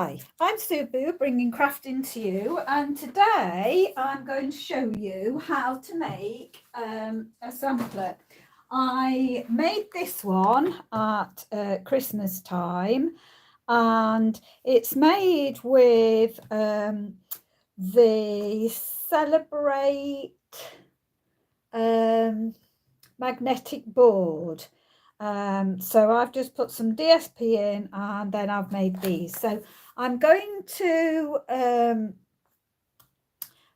Hi, I'm Subu, bringing crafting to you, and today I'm going to show you how to make a sampler. I made this one at Christmas time, and it's made with the Celebrate magnetic board. So I've just put some DSP in and then I've made these. So I'm going to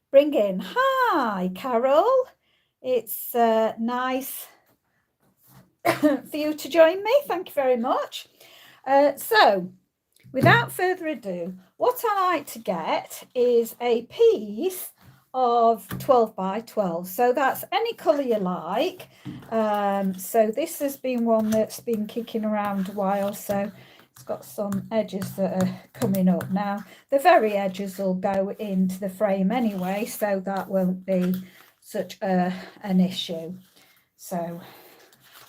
bring in, hi Carol, it's nice for you to join me, thank you very much. So without further ado, what I like to get is a piece of 12 by 12, so that's any colour you like. So this has been one that's been kicking around a while, so it's got some edges that are coming up now. The very edges will go into the frame anyway, so that won't be such an issue. So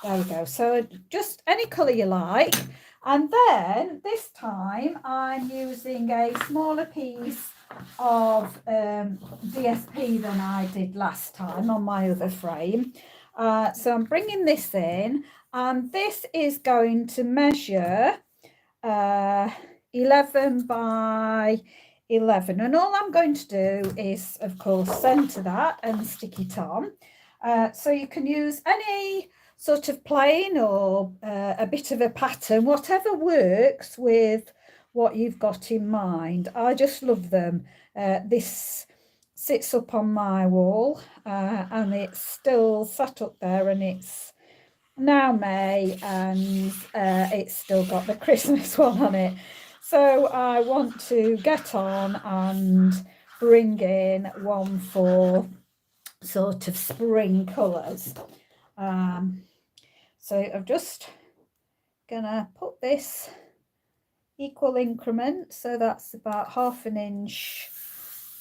there we go, so just any colour you like. And then this time I'm using a smaller piece of DSP than I did last time on my other frame. So I'm bringing this in, and this is going to measure 11 by 11. And all I'm going to do is, of course, centre that and stick it on. So you can use any sort of plain or a bit of a pattern, whatever works with what you've got in mind. I just love them. This sits up on my wall and it's still sat up there, and it's now May, and it's still got the Christmas one on it. So I want to get on and bring in one for sort of spring colours. So I'm just gonna put this equal increment, so that's about 1/2 inch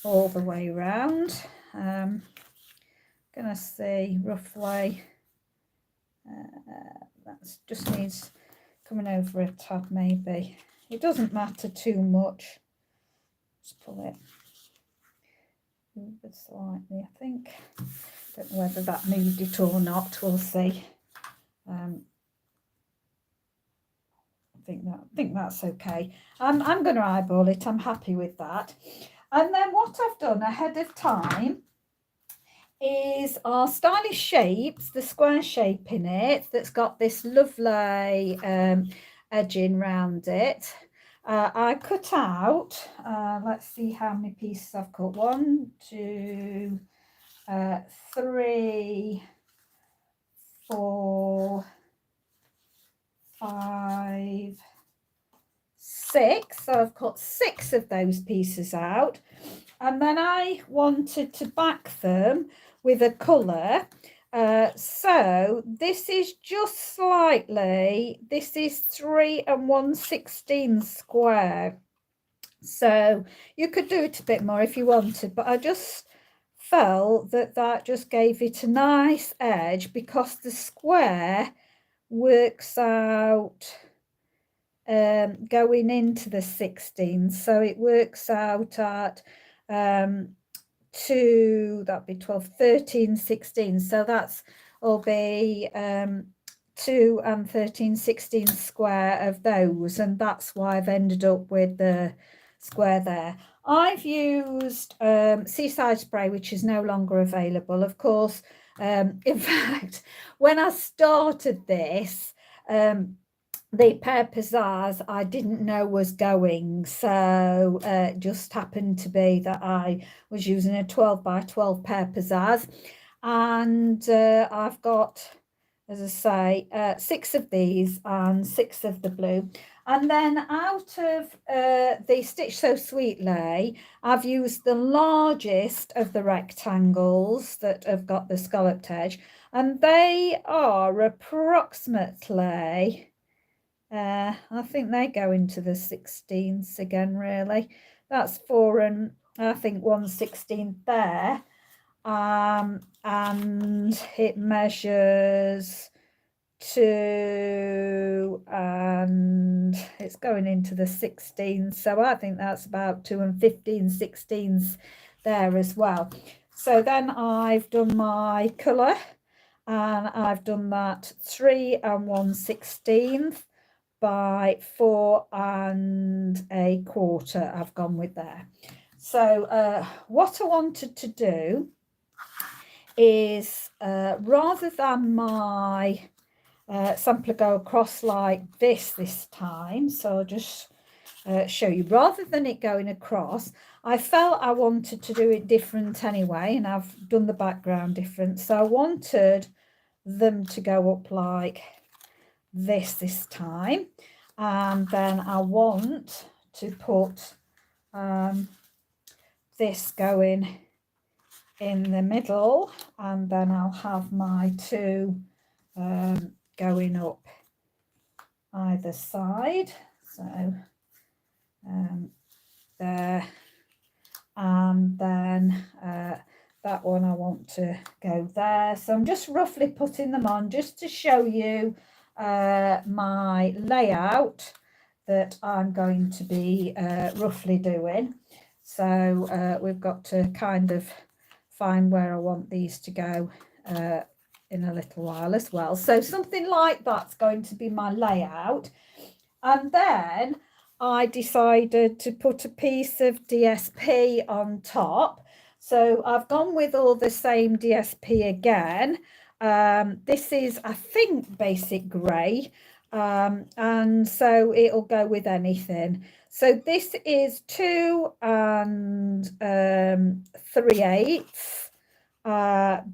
all the way around. Gonna see roughly, that just needs coming over a tad maybe. It doesn't matter too much. Just pull it over slightly, I think. Don't know whether that moved it or not, we'll see. I think that's okay. I'm going to eyeball it. I'm happy with that. And then what I've done ahead of time is our stylish shapes, the square shape in it that's got this lovely edging round it. I cut out, let's see how many pieces I've cut. 1, 2, 3, 4, 5, 6. So I've cut 6 of those pieces out, and then I wanted to back them with a colour. So this is just slightly, this is 3 1/16 square. So you could do it a bit more if you wanted, but I just felt that just gave it a nice edge, because the square works out going into the 16, so it works out at 2, that'd be 12, 13, 16, so that's will be 2 13, 16 square of those, and that's why I've ended up with the square there. I've used Seaside Spray, which is no longer available, of course. In fact, when I started this, the Pear Pizzazz I didn't know was going, so it just happened to be that I was using a 12 by 12 Pear Pizzazz, and I've got, as I say, 6 of these and 6 of the blue. And then out of the Stitch So Sweetly, I've used the largest of the rectangles that have got the scalloped edge, and they are approximately, I think they go into the 16ths again, really. That's 4 and I think 1/16 there. And it measures 2 and it's going into the 16, so I think that's about 2 and 15/16 there as well. So then I've done my colour, and I've done that 3 and 1/16 by 4 and a quarter. I've gone with there. So what I wanted to do is rather than my sampler go across like this time, so I'll just show you, rather than it going across, I felt I wanted to do it different anyway, and I've done the background different, so I wanted them to go up like this time, and then I want to put this going in the middle, and then I'll have my 2 going up either side, so there, and then that one I want to go there. So I'm just roughly putting them on just to show you my layout that I'm going to be roughly doing. So we've got to kind of find where I want these to go in a little while as well. So something like that's going to be my layout. And then I decided to put a piece of DSP on top. So I've gone with all the same DSP again. This is, I think, basic grey, and so it'll go with anything. So this is 2 and 3/8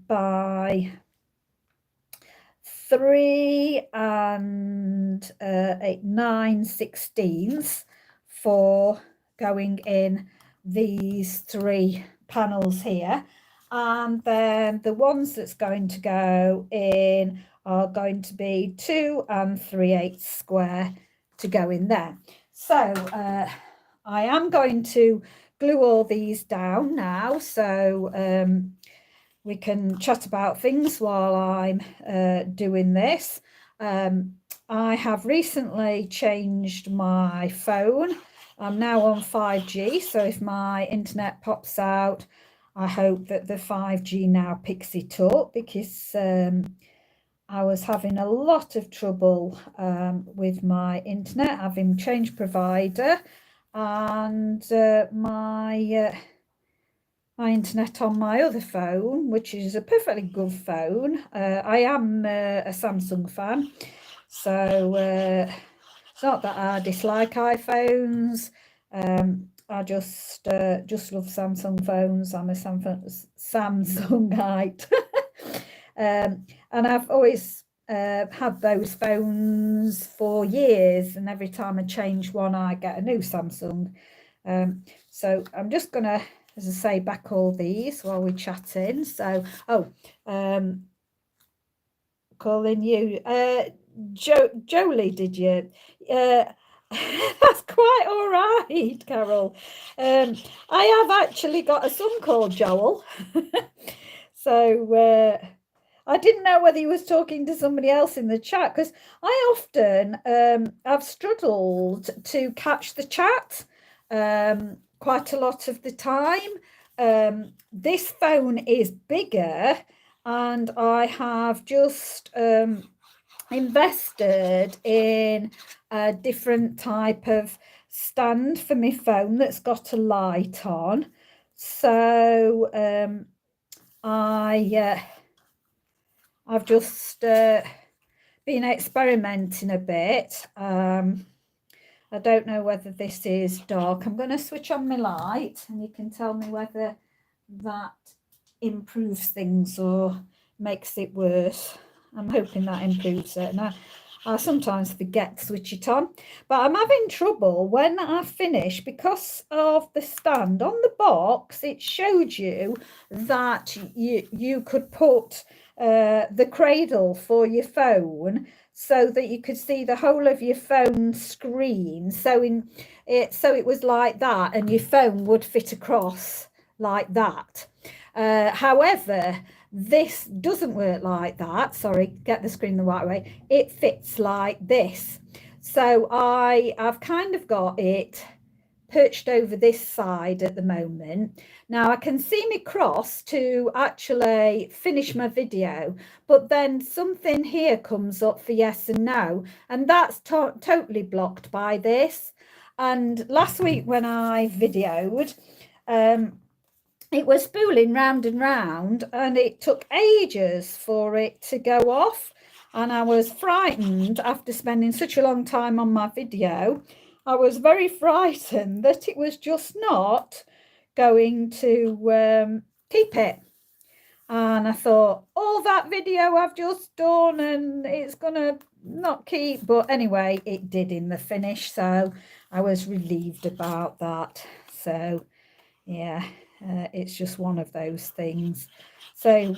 by 3 and 9/16 for going in these 3 panels here, and then the ones that's going to go in are going to be 2 and 3/8 square to go in there. So I am going to glue all these down now, so we can chat about things while I'm doing this. I have recently changed my phone. I'm now on 5G, so if my internet pops out, I hope that the 5G now picks it up, because I was having a lot of trouble with my internet, having changed provider, and my internet on my other phone, which is a perfectly good phone. I am a Samsung fan, so it's not that I dislike iPhones. I just love Samsung phones. I'm a Samsungite. And I've always had those phones for years, and every time I change one, I get a new Samsung. So I'm just gonna, as I say, back all these while we're chatting. So calling you Jolie, did you? That's quite all right, Carol. I have actually got a son called Joel. So I didn't know whether he was talking to somebody else in the chat, because I often have struggled to catch the chat quite a lot of the time. This phone is bigger, and I have just invested in a different type of stand for my phone that's got a light on. So I've just been experimenting a bit. I don't know whether this is dark. I'm going to switch on my light, and you can tell me whether that improves things or makes it worse. I'm hoping that improves it. And I sometimes forget to switch it on, but I'm having trouble when I finish because of the stand. On the box, it showed you that you could put the cradle for your phone so that you could see the whole of your phone screen. So it was like that, and your phone would fit across like that. However, This doesn't work like that. Sorry, get the screen the right way. It fits like this. So I've kind of got it perched over this side at the moment. Now I can see me cross to actually finish my video, but then something here comes up for yes and no, and that's totally blocked by this. And last week when I videoed, it was spooling round and round, and it took ages for it to go off. And I was frightened after spending such a long time on my video. I was very frightened that it was just not going to keep it. And I thought, all that video I've just done and it's going to not keep. But anyway, it did in the finish. So I was relieved about that. So, yeah. It's just one of those things. So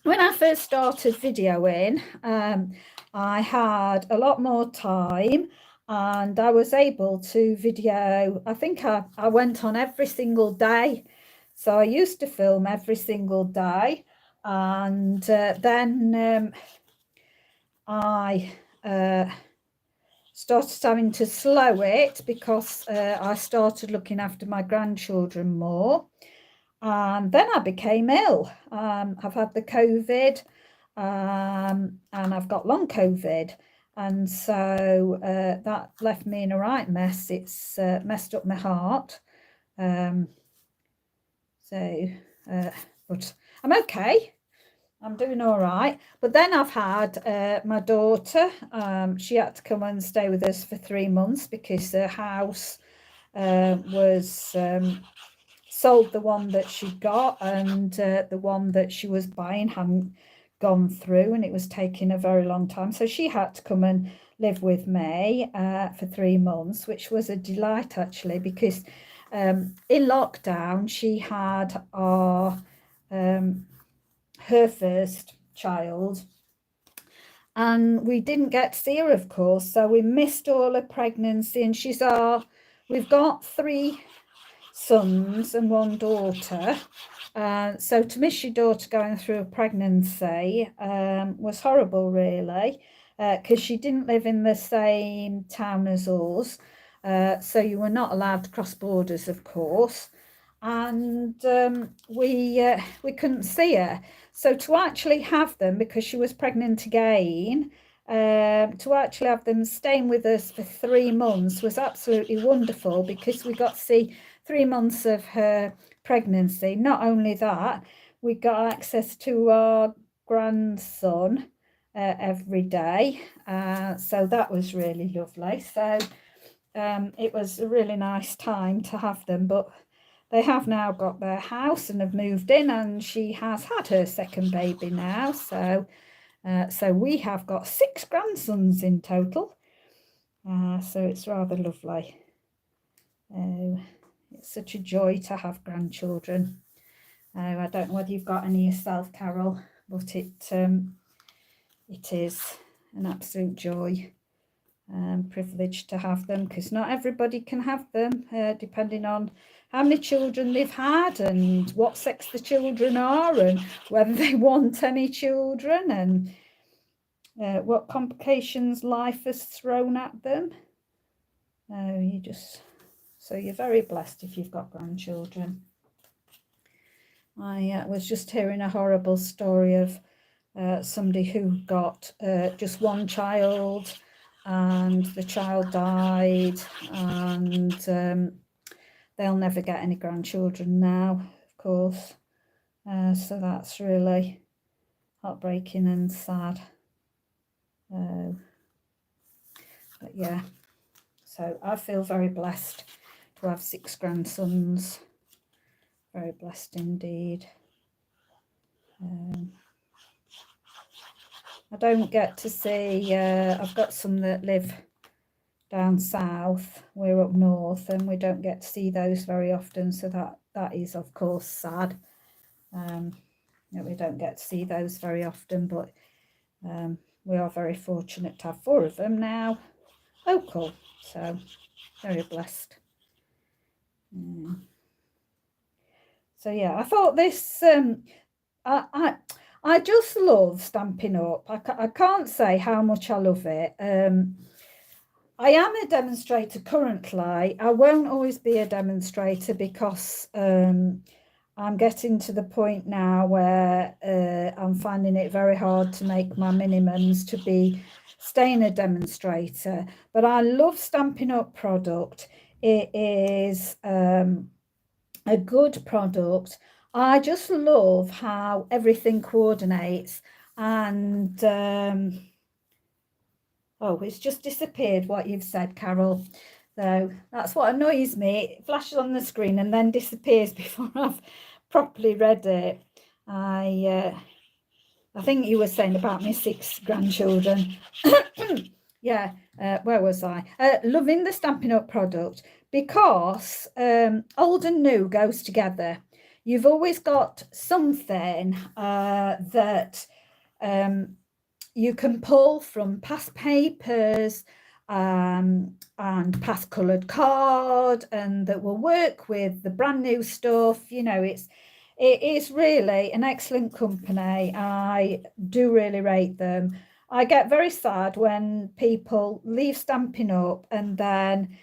when I first started videoing, I had a lot more time and I was able to video. I think I went on every single day. So I used to film every single day, and then I started having to slow it because I started looking after my grandchildren more. And then I became ill. I've had the COVID, and I've got long COVID. And so that left me in a right mess. It's messed up my heart. But I'm okay. I'm doing all right. But then I've had my daughter. She had to come and stay with us for 3 months because her house was sold, the one that she got, and the one that she was buying hadn't gone through, and it was taking a very long time. So she had to come and live with me for 3 months, which was a delight actually, because in lockdown she had her first child, and we didn't get to see her, of course, so we missed all her pregnancy. And we've got 3 sons and 1 daughter. So to miss your daughter going through a pregnancy was horrible, really, because she didn't live in the same town as us. So you were not allowed to cross borders, of course. And we couldn't see her. So to actually have them, because she was pregnant again, to actually have them staying with us for 3 months was absolutely wonderful, because we got to see 3 months of her pregnancy. Not only that, we got access to our grandson every day. So that was really lovely. So it was a really nice time to have them. But they have now got their house and have moved in, and she has had her second baby now. So we have got 6 grandsons in total. So it's rather lovely. It's such a joy to have grandchildren. I don't know whether you've got any yourself, Carol, but it is an absolute joy and privilege to have them, because not everybody can have them, depending on how many children they've had and what sex the children are and whether they want any children and what complications life has thrown at them. So you're very blessed if you've got grandchildren. I was just hearing a horrible story of somebody who got just 1 child, and the child died, and they'll never get any grandchildren now, of course. So that's really heartbreaking and sad. But yeah, so I feel very blessed to have 6 grandsons. Very blessed indeed. I don't get to see, I've got some that live down south, we're up north, and we don't get to see those very often, so that is of course sad. That we don't get to see those very often, but we are very fortunate to have 4 of them now local, so very blessed. So yeah, I thought this I just love Stampin' Up. I can't say how much I love it. I am a demonstrator currently. I won't always be a demonstrator because I'm getting to the point now where I'm finding it very hard to make my minimums to be staying a demonstrator. But I love Stampin' Up product. It is a good product. I just love how everything coordinates, and oh, it's just disappeared what you've said, Carol. So that's what annoys me. It flashes on the screen and then disappears before I've properly read it. I think you were saying about my 6 grandchildren. Yeah, where was I? Loving the Stampin' Up product because old and new goes together. You've always got something that you can pull from past papers and past coloured card, and that will work with the brand new stuff. You know, it is really an excellent company. I do really rate them. I get very sad when people leave Stampin' Up and then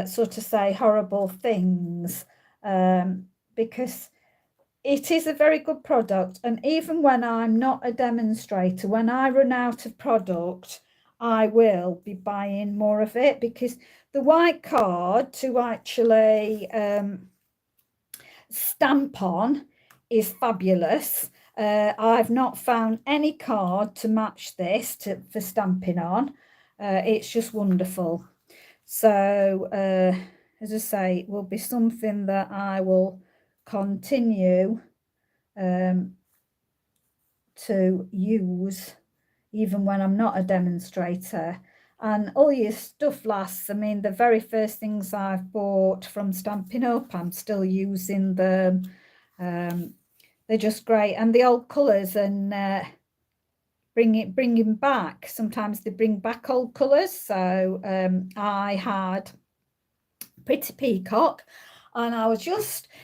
sort of say horrible things, because it is a very good product. And even when I'm not a demonstrator, when I run out of product, I will be buying more of it, because the white card to actually stamp on is fabulous. I've not found any card to match this for stamping on. It's just wonderful. So as I say, it will be something that I will continue to use even when I'm not a demonstrator. And all your stuff lasts. I mean, the very first things I've bought from Stampin' Up, I'm still using them. They're just great. And the old colours, and bringing back, sometimes they bring back old colours. So I had Pretty Peacock, and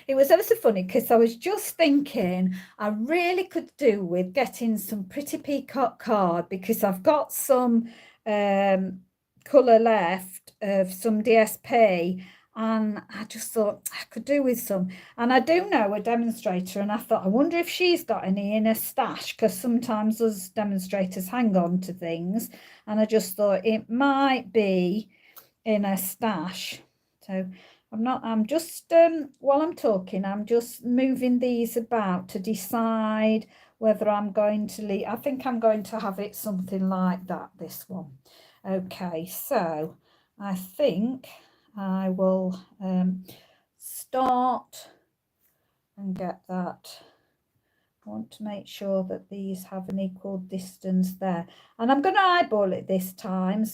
it was ever so funny because I was just thinking I really could do with getting some Pretty Peacock card, because I've got some colour left of some DSP, and I just thought I could do with some. And I do know a demonstrator, and I thought, I wonder if she's got any in a stash, because sometimes us demonstrators hang on to things, and I just thought it might be in a stash. So I'm just while I'm talking, I'm just moving these about to decide whether I'm going to leave. I think I'm going to have it something like that, this one. Okay, so I think I will start and get that. I want to make sure that these have an equal distance there, and I'm going to eyeball it this time.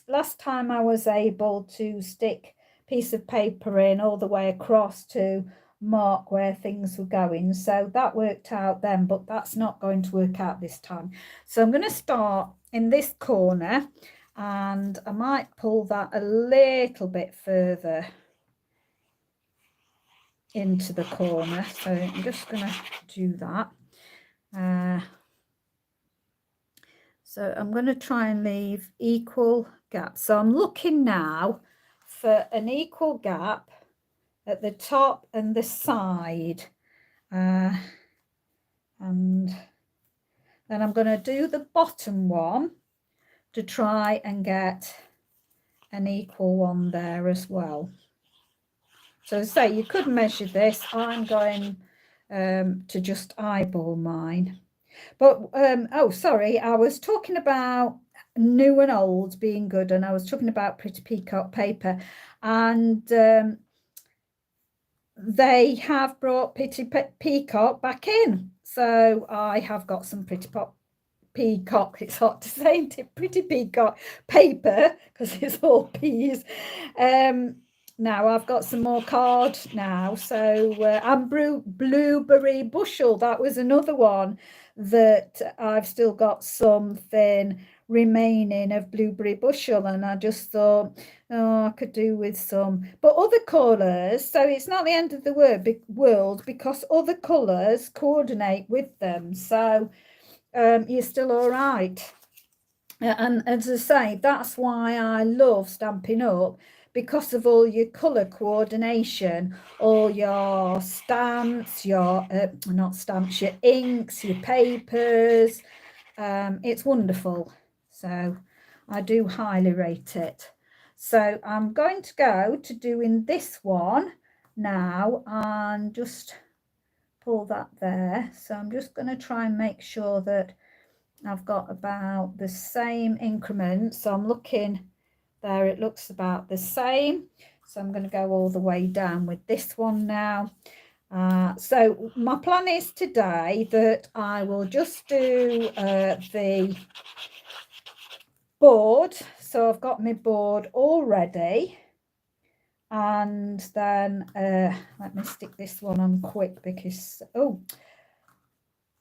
Last time I was able to stick a piece of paper in all the way across to mark where things were going, so that worked out then, but that's not going to work out this time. So I'm going to start in this corner, and I might pull that a little bit further into the corner. So I'm just going to do that. So I'm going to try and leave equal gaps. So I'm looking now for an equal gap at the top and the side. And then I'm going to do the bottom one to try and get an equal one there as well. So say you could measure this. I'm going to just eyeball mine. But oh, sorry, I was talking about new and old being good, and I was talking about Pretty Peacock paper, and they have brought Pretty Peacock back in. So I have got some Pretty Peacock, it's hard to say, isn't it? Pretty Peacock paper, because it's all peas. Now I've got some more card now. So and Blueberry Bushel, that was another one that I've still got something remaining of Blueberry Bushel, and I just thought, oh, I could do with some, but other colours, so it's not the end of the world because other colours coordinate with them, so you're still all right. And as I say, that's why I love Stampin' Up, because of all your colour coordination, all your stamps, your not stamps, your inks, your papers. It's wonderful. So I do highly rate it. So I'm going to go to doing this one now and just pull that there. So I'm just going to try and make sure that I've got about the same increment. So I'm looking there, it looks about the same. So I'm going to go all the way down with this one now. So my plan is today that I will just do the board. So I've got my board all ready. And then let me stick this one on quick because, oh,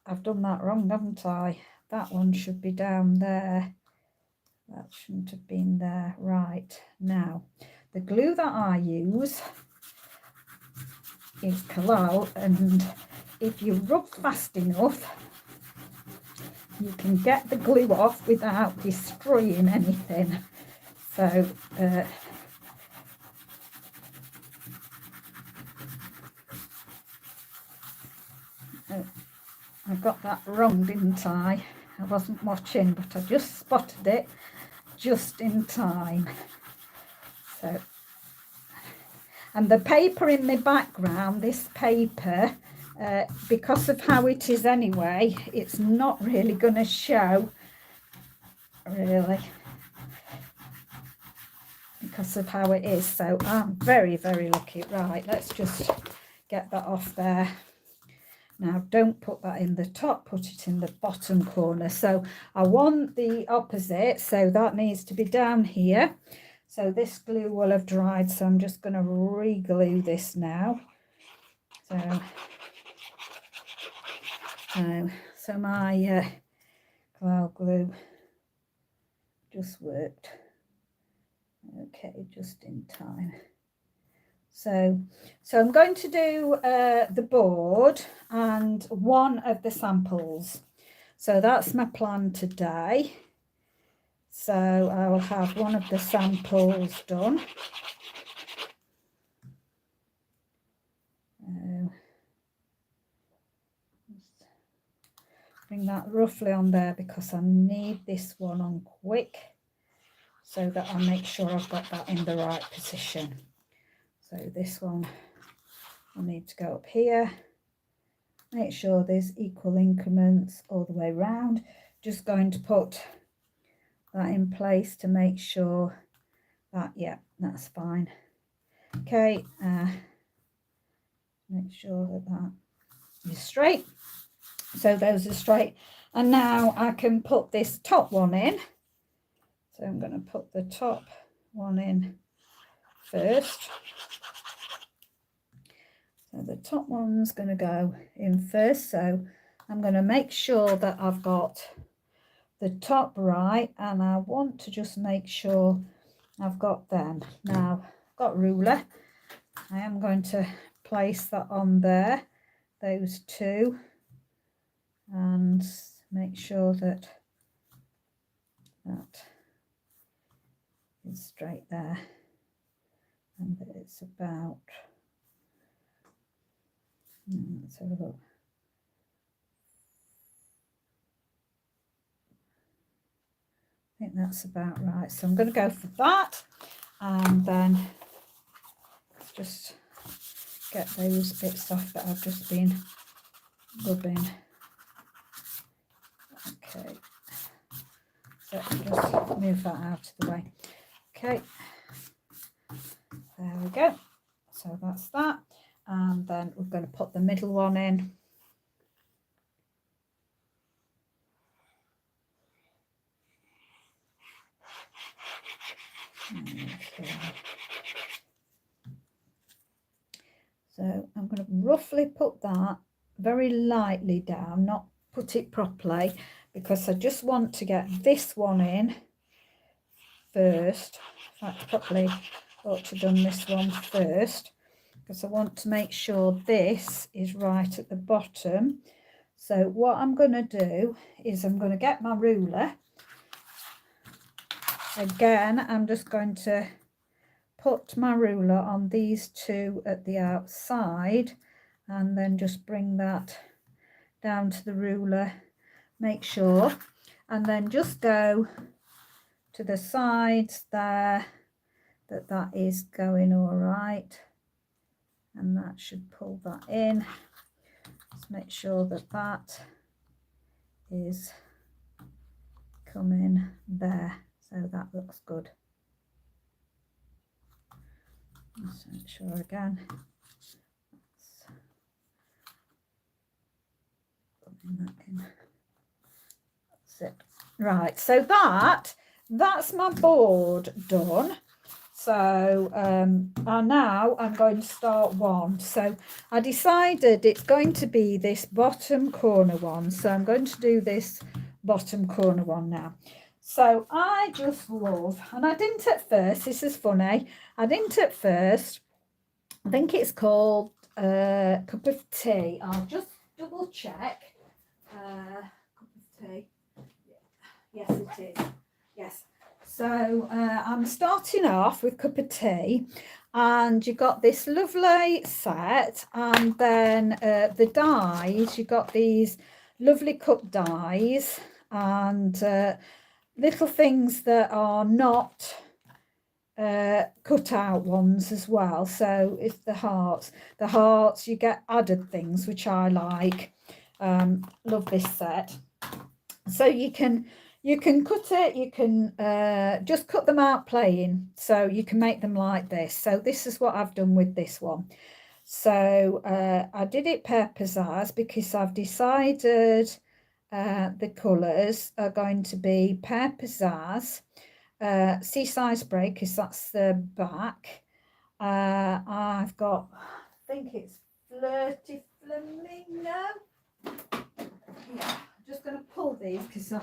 I've done that wrong, haven't I? That one should be down there. That shouldn't have been there. Right, now the glue that I use is Collall, and if you rub fast enough you can get the glue off without destroying anything. So I got that wrong, didn't I? I wasn't watching, but I just spotted it just in time. So, and the paper in the background, this paper, because of how it is anyway, it's not really going to show, really, because of how it is. So I'm very, very lucky. Right, let's just get that off there. Now, don't put that in the top, put it in the bottom corner. So I want the opposite, so that needs to be down here. So this glue will have dried, so I'm just going to re-glue this now. So my Collall glue just worked. Okay, just in time. So I'm going to do the board and one of the samples. So that's my plan today. So I will have one of the samples done. Bring that roughly on there because I need this one on quick so that I make sure I've got that in the right position. So this one I need to go up here. Make sure there's equal increments all the way around. Just going to put that in place to make sure that, yeah, that's fine. Okay, make sure that that is straight. So those are straight. And now I can put this top one in. So I'm going to put the top one in first. So the top one's going to go in first. So I'm going to make sure that I've got the top right, and I want to just make sure I've got them. Now I've got a ruler. I am going to place that on there, those two, and make sure that that is straight there, and that it's about, let's have a look. I think that's about right. So I'm going to go for that, and then let's just get those bits off that I've just been rubbing. Okay, so just move that out of the way. Okay, there we go. So that's that, and then we're going to put the middle one in. Okay. So I'm going to roughly put that very lightly down, not put it properly, because I just want to get this one in first. In fact, probably ought to have done this one first, because I want to make sure this is right at the bottom. So what I'm going to do is I'm going to get my ruler. Again, I'm just going to put my ruler on these two at the outside, and then just bring that down to the ruler, make sure, and then just go to the sides there, that is going all right, and that should pull that in. Just make sure that that is coming there, so that looks good. Let's make sure again. That in. That's it. Right, so that's my board done. So and now I'm going to start one. So I decided it's going to be this bottom corner one. So I'm going to do this bottom corner one now. So I just love, and I didn't at first, this is funny, I didn't at first, I think it's called Cup of Tea. I'll just double check. Cup of tea. Yes, it is. Yes. So I'm starting off with Cup of Tea, and you got this lovely set, and then the dies, you got these lovely cup dies, and little things that are not cut out ones as well. So it's the hearts, you get added things, which I like. Love this set. So you can cut it, you can just cut them out plain, so you can make them like this. So this is what I've done with this one. So I did it Pear Pizzazz because I've decided the colours are going to be Pear Pizzazz, Seaside Spray, because that's the back. I've got, I think it's Flirty Flamingo. Yeah, I'm just going to pull these because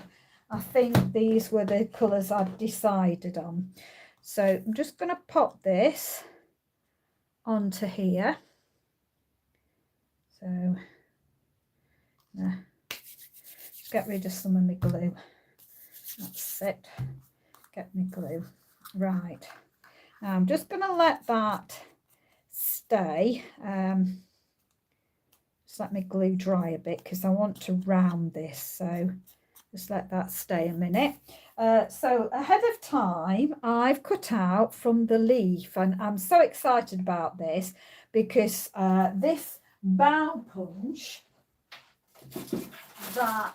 I think these were the colours I've decided on. So I'm just going to pop this onto here. So just get rid of some of my glue. That's it. Get my glue. Right. Now I'm just going to let that stay. Just let my glue dry a bit because I want to round this. So just let that stay a minute. So ahead of time, I've cut out from the leaf, and I'm so excited about this because this bow punch that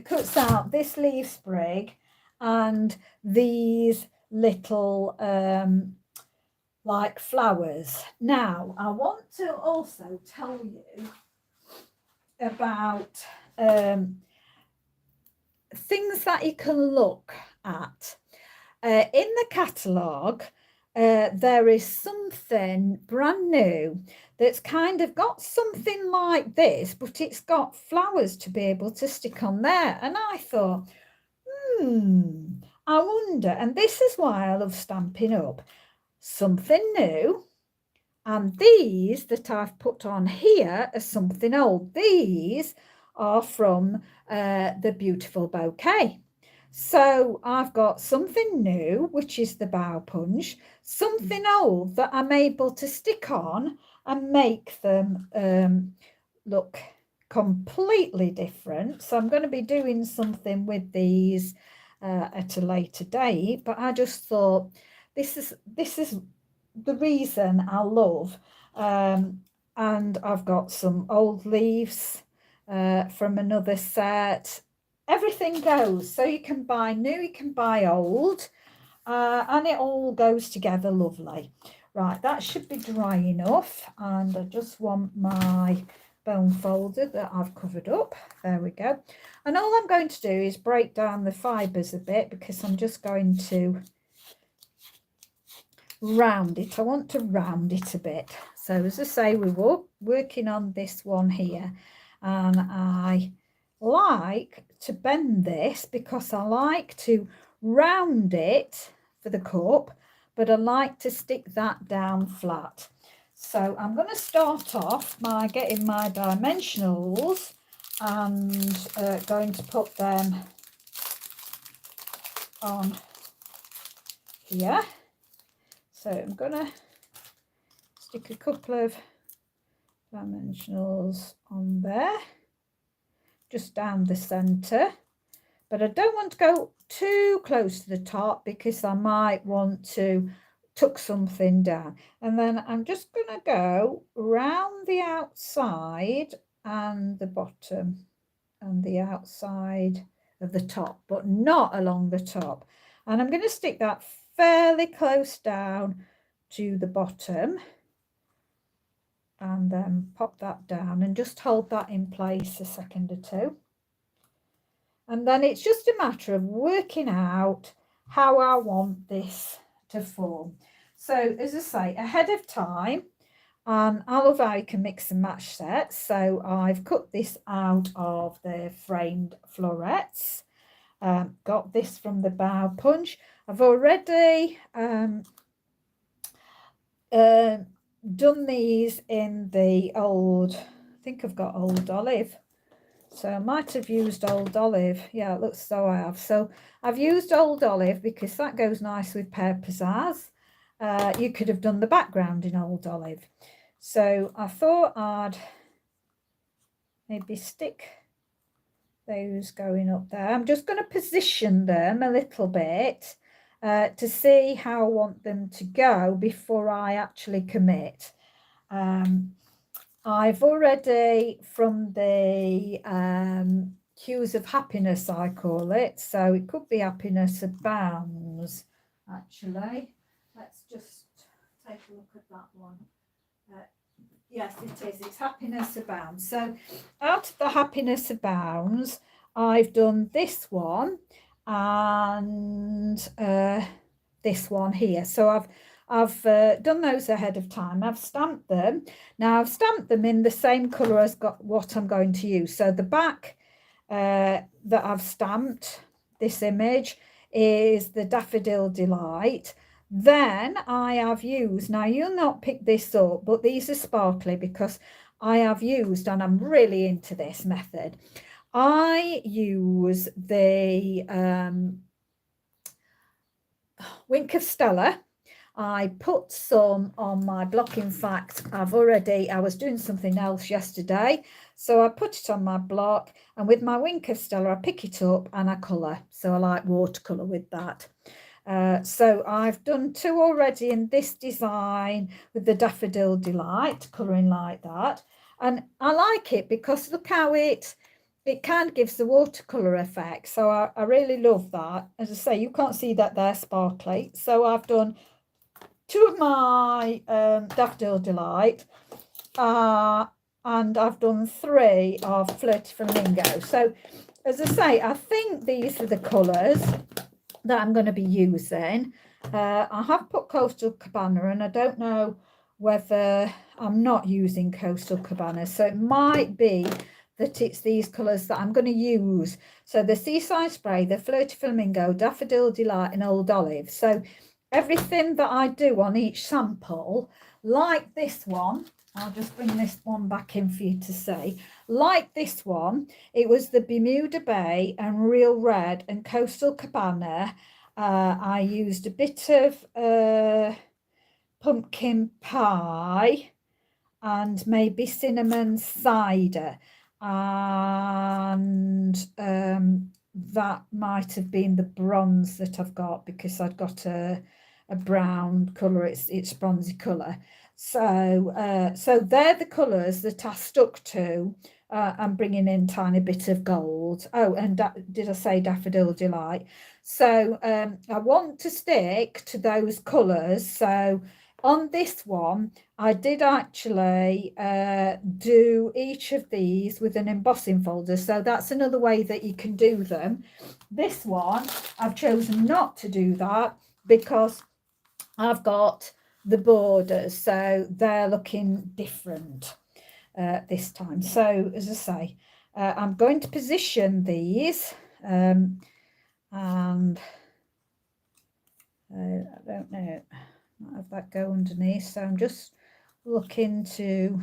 cuts out this leaf sprig and these little like flowers. Now I want to also tell you about things that you can look at. In the catalogue, there is something brand new that's kind of got something like this, but it's got flowers to be able to stick on there. And I thought, I wonder, and this is why I love Stampin' Up, something new. And these that I've put on here are something old. These are from the Beautiful Bouquet. So I've got something new, which is the bow punch, something old that I'm able to stick on and make them look completely different. So I'm going to be doing something with these at a later date, but I just thought this is the reason I love. And I've got some old leaves from another set. Everything goes, so you can buy new, you can buy old, and it all goes together lovely. Right, that should be dry enough, and I just want my bone folder that I've covered up. There we go. And all I'm going to do is break down the fibres a bit because I'm just going to round it. I want to round it a bit. So as I say, we were working on this one here, and I like to bend this because I like to round it for the cup, but I like to stick that down flat. So I'm going to start off by getting my dimensionals and going to put them on here. So I'm going to stick a couple of dimensionals on there, just down the centre, but I don't want to go too close to the top because I might want to tuck something down. And then I'm just going to go round the outside and the bottom and the outside of the top, but not along the top. And I'm going to stick that fairly close down to the bottom and then pop that down and just hold that in place a second or two. And then it's just a matter of working out how I want this to form. So as I say, ahead of time, I love how you can mix and match sets. So I've cut this out of the framed florets. Got this from the Bow Punch. I've already done these in the old, I think I've got Old Olive. So I might have used Old Olive. Yeah, it looks so I have. So I've used Old Olive because that goes nice with Pear Pizzazz. You could have done the background in Old Olive. So I thought I'd maybe stick those going up there. I'm just going to position them a little bit to see how I want them to go before I actually commit. I've already, from the Hues of Happiness, I call it, so it could be Happiness Abounds, actually. Let's just take a look at that one. Yes, it is. It's Happiness Abounds. So out of the Happiness Abounds, I've done this one and this one here. So I've done those ahead of time. I've stamped them. Now I've stamped them in the same colour as what I'm going to use. So the back that I've stamped, this image, is the Daffodil Delight. Then I have used, now you'll not pick this up, but these are sparkly because I have used, and I'm really into this method, I use the Wink of Stella. I put some on my block. In fact, I was doing something else yesterday, so I put it on my block, and with my Wink of Stella I pick it up and I colour. So I like watercolour with that. So I've done 2 already in this design with the Daffodil Delight, colouring like that, and I like it because look how it kind of gives the watercolour effect. So I really love that. As I say, you can't see that they're sparkly. So I've done 2 of my Daffodil Delight and I've done 3 of Flirty Flamingo. So as I say, I think these are the colours that I'm going to be using. I have put Coastal Cabana, and I don't know whether I'm not using Coastal Cabana, so it might be that it's these colours that I'm going to use. So the Seaside Spray, the Flirty Flamingo, Daffodil Delight and Old Olive. So everything that I do on each sample, like this one, I'll just bring this one back in for you to see. Like this one, it was the Bermuda Bay and Real Red and Coastal Cabana. I used a bit of pumpkin pie and maybe cinnamon cider. And that might have been the bronze that I've got because I'd got a brown colour. It's bronzy colour. So so they're the colours that I stuck to. I'm bringing in tiny bit of gold. Oh, and did I say Daffodil Delight? So I want to stick to those colours. So on this one, I did actually do each of these with an embossing folder. So that's another way that you can do them. This one, I've chosen not to do that because I've got the borders, so they're looking different this time. So as I say, I'm going to position these and I don't know, might have that go underneath, so I'm just looking to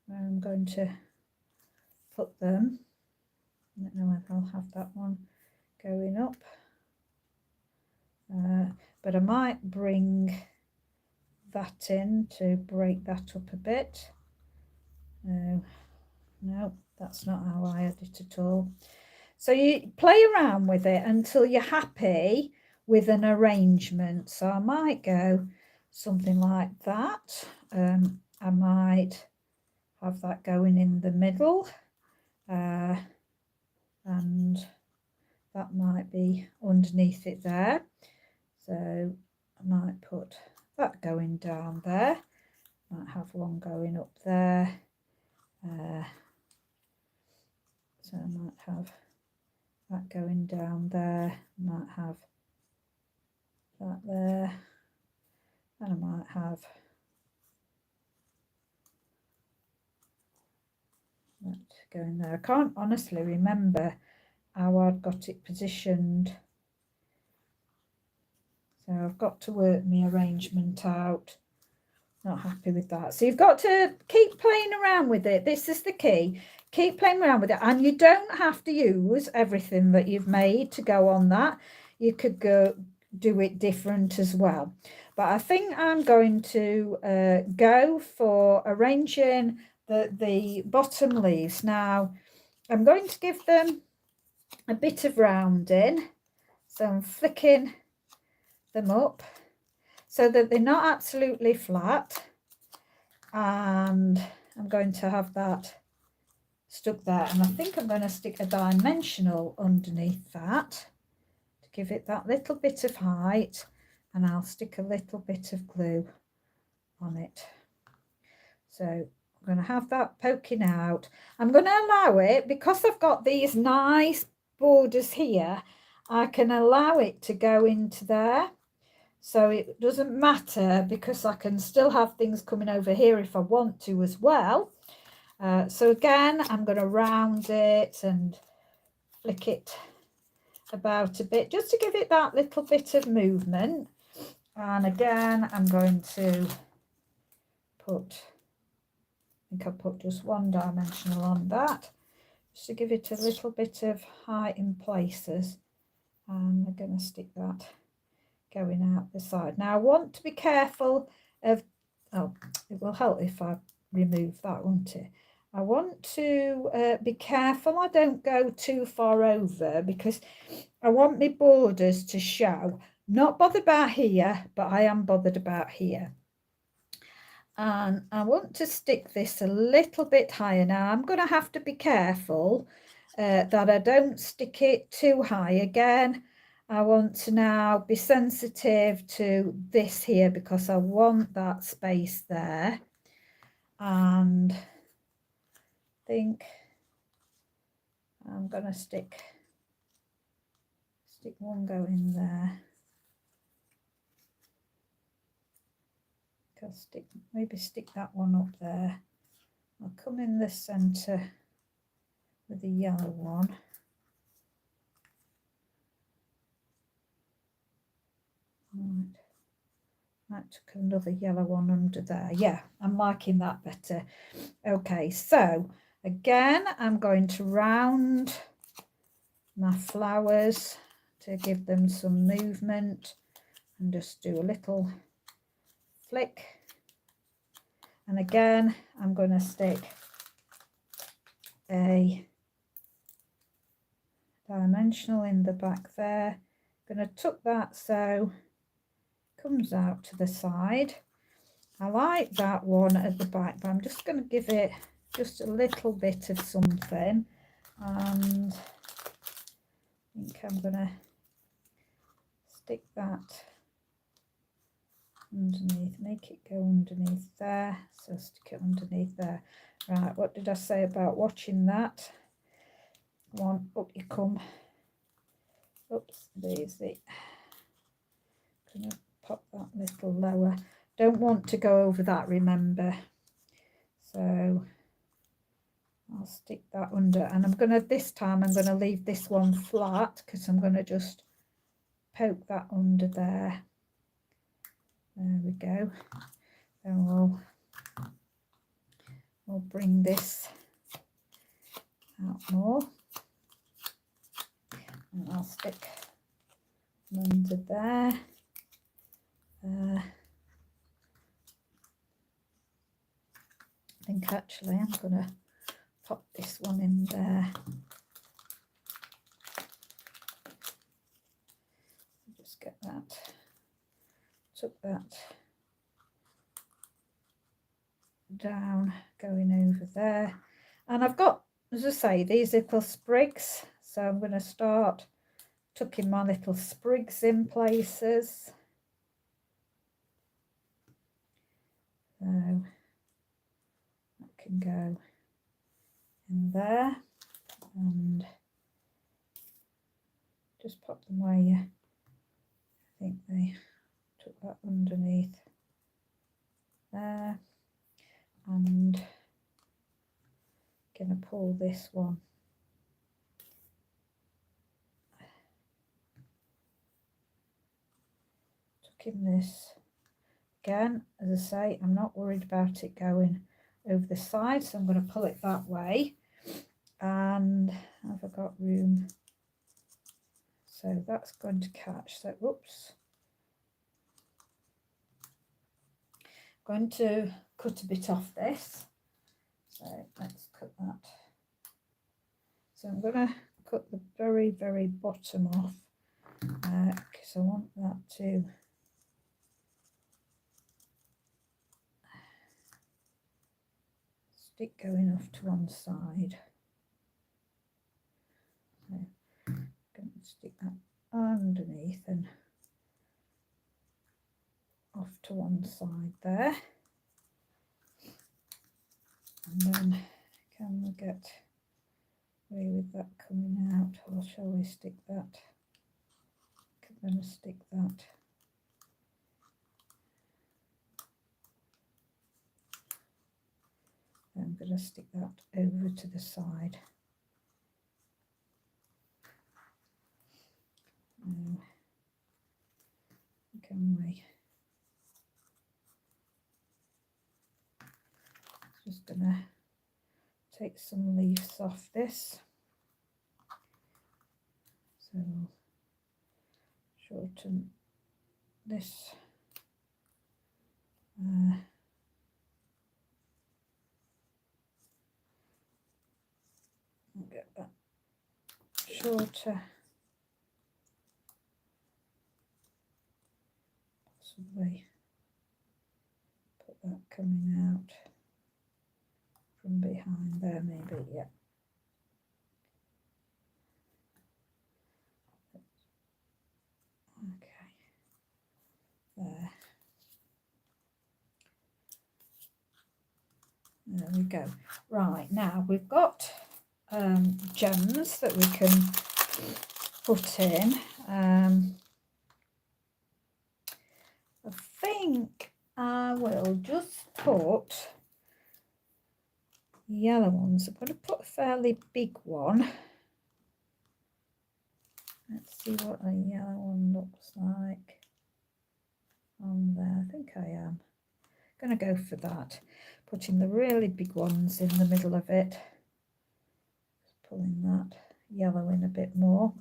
where I'm going to put them. I don't know if I'll have that one going up, but I might bring that in to break that up a bit. No, that's not how I had it at all. So you play around with it until you're happy with an arrangement. So I might go something like that. I might have that going in the middle, and that might be underneath it there. So I might put that going down there. Might have one going up there. So I might have that going down there. Might have that there, and I might have that going there. I can't honestly remember how I've got it positioned, so I've got to work my arrangement out. Not happy with that. So you've got to keep playing around with it. This is the key. Keep playing around with it, and you don't have to use everything that you've made to go on that. You could go do it different as well, but I think I'm going to go for arranging the bottom leaves. Now I'm going to give them a bit of rounding, so I'm flicking them up so that they're not absolutely flat, and I'm going to have that stuck there, and I think I'm going to stick a dimensional underneath that to give it that little bit of height, and I'll stick a little bit of glue on it. So I'm going to have that poking out. I'm going to allow it, because I've got these nice borders here, I can allow it to go into there. So it doesn't matter, because I can still have things coming over here if I want to as well. So again, I'm going to round it and flick it about a bit just to give it that little bit of movement. And again, I'm going to put, I think I put just one dimensional on that, just to give it a little bit of height in places. And I'm going to stick that going out the side. Now I want to be careful of, oh, it will help if I remove that, won't it? I want to be careful I don't go too far over, because I want my borders to show. Not bothered about here, but I am bothered about here. And I want to stick this a little bit higher. Now I'm going to have to be careful that I don't stick it too high again. I want to now be sensitive to this here, because I want that space there. And I think I'm going to stick one going there. Maybe stick that one up there. I'll come in the centre with the yellow one. Right. Might took another yellow one under there. Yeah, I'm liking that better. Okay, so again, I'm going to round my flowers to give them some movement, and just do a little flick. And again, I'm going to stick a dimensional in the back there. I'm going to tuck that so it comes out to the side. I like that one at the back, but I'm just going to give it just a little bit of something, and I think I'm going to stick that underneath, make it go underneath there, so stick it underneath there. Right, what did I say about watching that one? Up you come. Oops, there's it. Gonna pop that little lower. Don't want to go over that, remember, so I'll I'll stick that under, and I'm going to, this time I'm going to leave this one flat because I'm going to just poke that under there. There we go. Then we'll bring this out more, and I'll stick them under there. I think actually I'm going to pop this one in there. Just get that, took that down, going over there, and I've got, as I say, these little sprigs, so I'm going to start tucking my little sprigs in places. So that can go in there, and just pop them where you think they took that underneath there, and gonna pull this one tuck in this again. As I say, I'm not worried about it going over the side, so I'm going to pull it that way. And have I got room? So that's going to catch. So whoops, going to cut a bit off this, so let's cut that. So I'm going to cut the very, very bottom off because I want that to stick going off to one side. So I'm going to stick that underneath and off to one side there. And then can we get away with that coming out, or shall we stick that? I'm going to stick that. I'm going to stick that over to the side. Can we? Just going to take some leaves off this. So shorten this. Get that shorter, possibly put that coming out from behind there, maybe. Yeah, okay, there we go. Right, now we've got gems that we can put in. I think I will just put yellow ones. I'm going to put a fairly big one. Let's see what a yellow one looks like on there. I think I am going to go for that, putting the really big ones in the middle of it. Pulling that yellow in a bit more.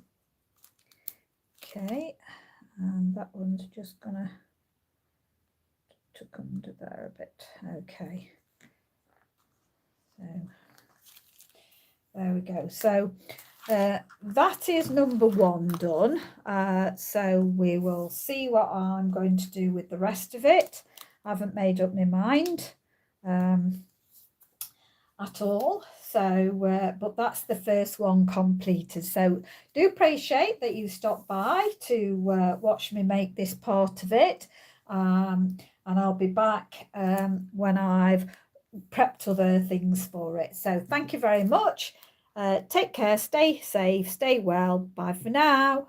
Okay, and that one's just gonna tuck under there a bit. Okay, so there we go. So that is number one done. So we will see what I'm going to do with the rest of it. I haven't made up my mind at all. So, but that's the first one completed. So do appreciate that you stopped by to watch me make this part of it. And I'll be back when I've prepped other things for it. So thank you very much. Take care, stay safe, stay well. Bye for now.